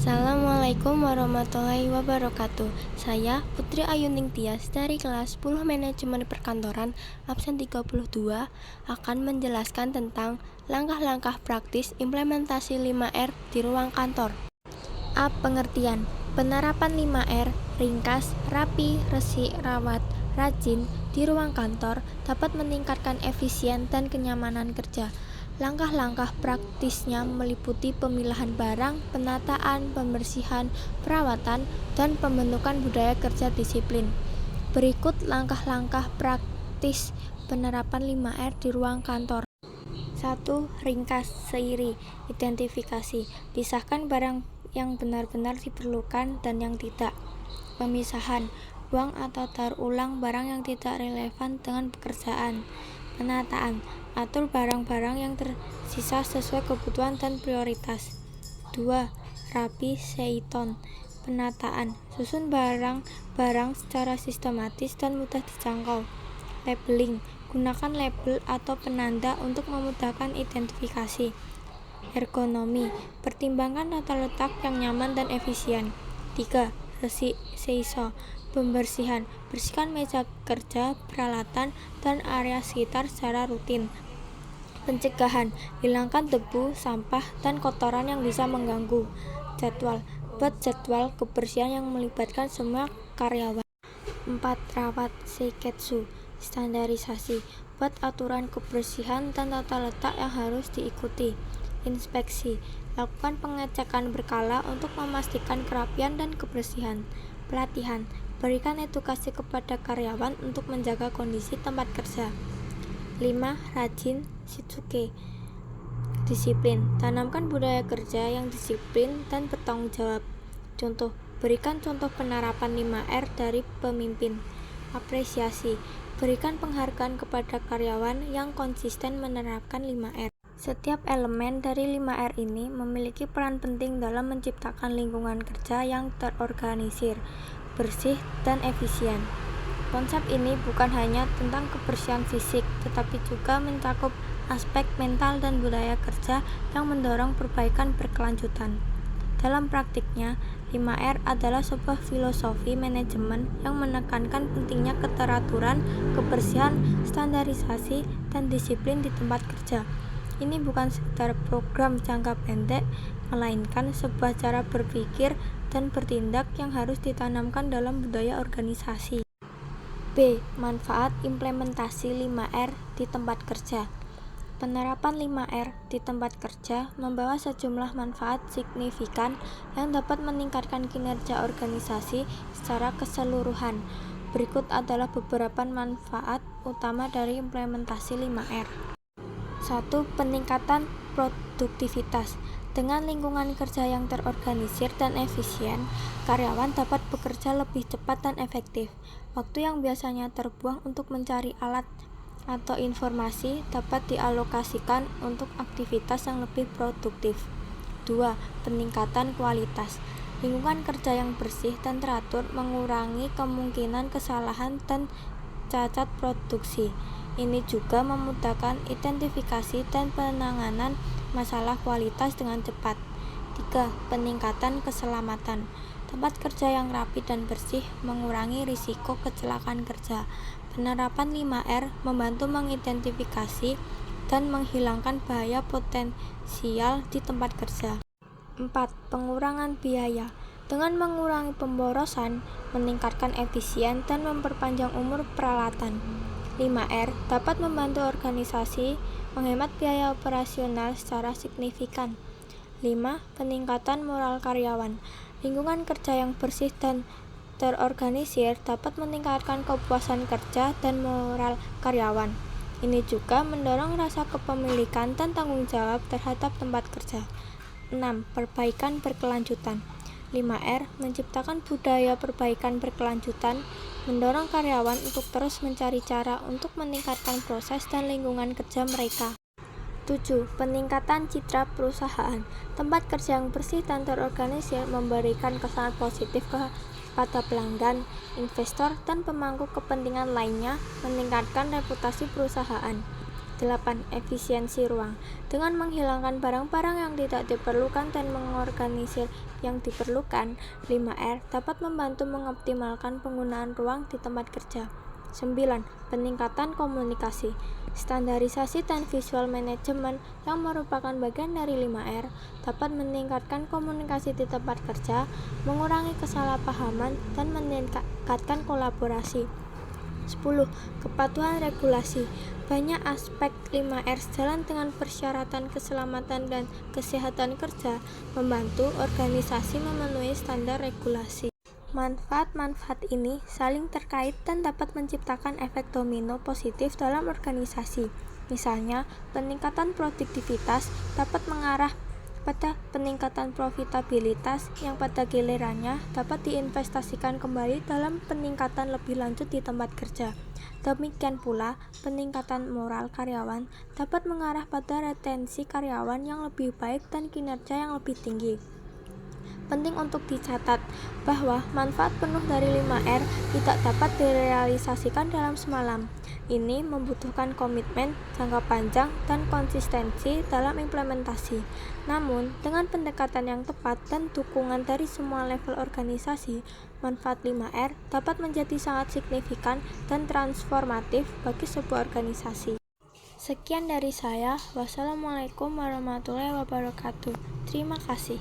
Assalamualaikum warahmatullahi wabarakatuh. Saya Putri Ayuning Tias dari kelas 10 Manajemen Perkantoran absen 32 akan menjelaskan tentang langkah-langkah praktis implementasi 5R di ruang kantor. A. Pengertian. Penerapan 5R ringkas, rapi, resik, rawat, rajin di ruang kantor dapat meningkatkan efisien dan kenyamanan kerja. Langkah-langkah praktisnya meliputi pemilahan barang, penataan, pembersihan, perawatan, dan pembentukan budaya kerja disiplin. Berikut langkah-langkah praktis penerapan 5R di ruang kantor. 1. Ringkas, seiri, identifikasi. Pisahkan barang yang benar-benar diperlukan dan yang tidak. Pemisahan, buang atau daur ulang barang yang tidak relevan dengan pekerjaan. Penataan, atur barang-barang yang tersisa sesuai kebutuhan dan prioritas. 2. Rapi, seiton. Penataan, susun barang-barang secara sistematis dan mudah dijangkau. Labeling, gunakan label atau penanda untuk memudahkan identifikasi. Ergonomi, pertimbangkan tata letak yang nyaman dan efisien. 3. Resik, seiso. Pembersihan, bersihkan meja kerja, peralatan, dan area sekitar secara rutin. Pencegahan, hilangkan debu, sampah, dan kotoran yang bisa mengganggu. Jadwal, buat jadwal kebersihan yang melibatkan semua karyawan. 4. Rawat, seiketsu. Standarisasi, buat aturan kebersihan dan tata letak yang harus diikuti. Inspeksi, lakukan pengecekan berkala untuk memastikan kerapian dan kebersihan. Pelatihan, berikan edukasi kepada karyawan untuk menjaga kondisi tempat kerja. 5. Rajin, shitsuke. Disiplin, tanamkan budaya kerja yang disiplin dan bertanggung jawab. Contoh, berikan contoh penerapan 5R dari pemimpin. Apresiasi, berikan penghargaan kepada karyawan yang konsisten menerapkan 5R. Setiap elemen dari 5R ini memiliki peran penting dalam menciptakan lingkungan kerja yang terorganisir, bersih, dan efisien. Konsep ini bukan hanya tentang kebersihan fisik, tetapi juga mencakup aspek mental dan budaya kerja yang mendorong perbaikan berkelanjutan. Dalam praktiknya, 5R adalah sebuah filosofi manajemen yang menekankan pentingnya keteraturan, kebersihan, standarisasi, dan disiplin di tempat kerja. Ini bukan sekedar program jangka pendek, melainkan sebuah cara berpikir dan bertindak yang harus ditanamkan dalam budaya organisasi. B. Manfaat implementasi 5R di tempat kerja. Penerapan 5R di tempat kerja membawa sejumlah manfaat signifikan yang dapat meningkatkan kinerja organisasi secara keseluruhan. Berikut adalah beberapa manfaat utama dari implementasi 5R. 1. Peningkatan produktivitas. Dengan lingkungan kerja yang terorganisir dan efisien, karyawan dapat bekerja lebih cepat dan efektif. Waktu yang biasanya terbuang untuk mencari alat atau informasi dapat dialokasikan untuk aktivitas yang lebih produktif. 2. Peningkatan kualitas. Lingkungan kerja yang bersih dan teratur mengurangi kemungkinan kesalahan dan cacat produksi. Ini juga memudahkan identifikasi dan penanganan masalah kualitas dengan cepat. 3. Peningkatan keselamatan. Tempat kerja yang rapi dan bersih mengurangi risiko kecelakaan kerja. Penerapan 5R membantu mengidentifikasi dan menghilangkan bahaya potensial di tempat kerja. 4. Pengurangan biaya. Dengan mengurangi pemborosan, meningkatkan efisien, dan memperpanjang umur peralatan, 5R dapat membantu organisasi menghemat biaya operasional secara signifikan. 5. Peningkatan moral karyawan. Lingkungan kerja yang bersih dan terorganisir dapat meningkatkan kepuasan kerja dan moral karyawan. Ini juga mendorong rasa kepemilikan dan tanggung jawab terhadap tempat kerja. 6. Perbaikan berkelanjutan. 5R menciptakan budaya perbaikan berkelanjutan, mendorong karyawan untuk terus mencari cara untuk meningkatkan proses dan lingkungan kerja mereka. 7. Peningkatan citra perusahaan. Tempat kerja yang bersih dan terorganisir memberikan kesan positif kepada pelanggan, investor, dan pemangku kepentingan lainnya, meningkatkan reputasi perusahaan. 8. Efisiensi ruang. Dengan menghilangkan barang-barang yang tidak diperlukan dan mengorganisir yang diperlukan, 5R dapat membantu mengoptimalkan penggunaan ruang di tempat kerja. 9. Peningkatan komunikasi. Standarisasi dan visual management yang merupakan bagian dari 5R dapat meningkatkan komunikasi di tempat kerja, mengurangi kesalahpahaman, dan meningkatkan kolaborasi. 10. Kepatuhan regulasi. Banyak aspek 5R sejalan dengan persyaratan keselamatan dan kesehatan kerja, membantu organisasi memenuhi standar regulasi. Manfaat-manfaat ini saling terkait dan dapat menciptakan efek domino positif dalam organisasi. Misalnya, peningkatan produktivitas dapat mengarah pada peningkatan profitabilitas yang pada gilirannya dapat diinvestasikan kembali dalam peningkatan lebih lanjut di tempat kerja. Demikian pula, peningkatan moral karyawan dapat mengarah pada retensi karyawan yang lebih baik dan kinerja yang lebih tinggi. Penting untuk dicatat bahwa manfaat penuh dari 5R tidak dapat direalisasikan dalam semalam. Ini membutuhkan komitmen jangka panjang dan konsistensi dalam implementasi. Namun, dengan pendekatan yang tepat dan dukungan dari semua level organisasi, manfaat 5R dapat menjadi sangat signifikan dan transformatif bagi sebuah organisasi. Sekian dari saya. Wassalamualaikum warahmatullahi wabarakatuh. Terima kasih.